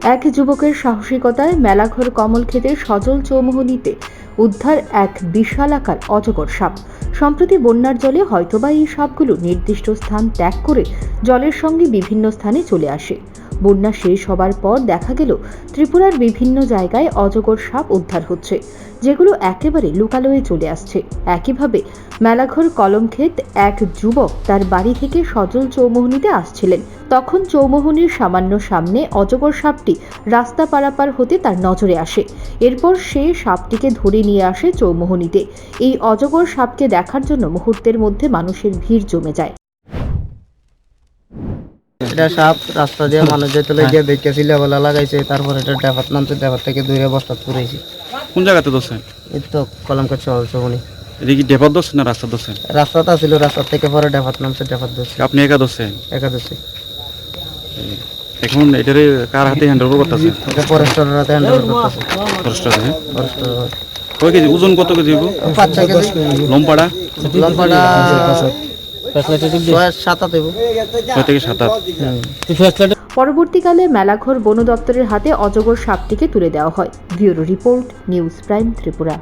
এক যুবকের সাহসিকতায় মেলাঘর কমলক্ষেতের সজল চৌমুহনীতে উদ্ধার এক বিশালাকার অজগর সাপ। সম্প্রতি বন্যার জলে হয়তোবা এই সাপগুলো নির্দিষ্ট স্থান ত্যাগ করে জলের সঙ্গে বিভিন্ন স্থানে চলে আসে। বন্যা শেষ হবার পর দেখা গেল ত্রিপুরার বিভিন্ন জায়গায় অজগর সাপ উদ্ধার হচ্ছে, যেগুলো একেবারে লোকালয়ে চলে আসছে। একইভাবে মেলাঘর কলমক্ষেত এক যুবক তার বাড়ি থেকে সজল চৌমুহনীতে আসছিলেন। তখন চৌমুহনীর সামান্য সামনে অজগর সাপটি রাস্তা পারাপার হতে তার নজরে আসে। এরপর সে সাপটিকে ধরে নিয়ে আসে চৌমুহনীতে। এই অজগর সাপকে দেখার জন্য মুহূর্তের মধ্যে মানুষের ভিড় জমে যায়। এটা সাপ রাস্তা দিয়ে মানুষ যেতে গিয়ে দেখতেছিল বলা লাগাইছে, তারপর এটা ডেফাত নামছে, ডেফাত থেকে দূরে বস্তা পুরাইছি। কোন জায়গাতে দোষেন? এই তো কলমকাট শহর চৌমুহনী। এটা কি ডেপার দোষেন না রাস্তা দোষেন? রাস্তাটা ছিল, রাস্তা থেকে পরে ডেফাত নামছে, ডেফাত ধরছে। আপনি একা দোষেন? একাদশী এখন এটারে কার হাতে হ্যান্ড ওভার করতেছে? এটা ফরেস্টারের হাতে হ্যান্ড ওভার করতেছে। ফরেস্টার, হ্যাঁ। ফরেস্টার কয় কেজি ওজন? কত কেজি? 5-6 কেজি। লম্পাড়া লম্বাটা 6-7 দেব। 6 থেকে 7। পরবর্তীকালে মেলাঘর বন দপ্তরের হাতে অজগর সাপটিকে তুলে দেওয়া হয়। Bureau report, news prime Tripura.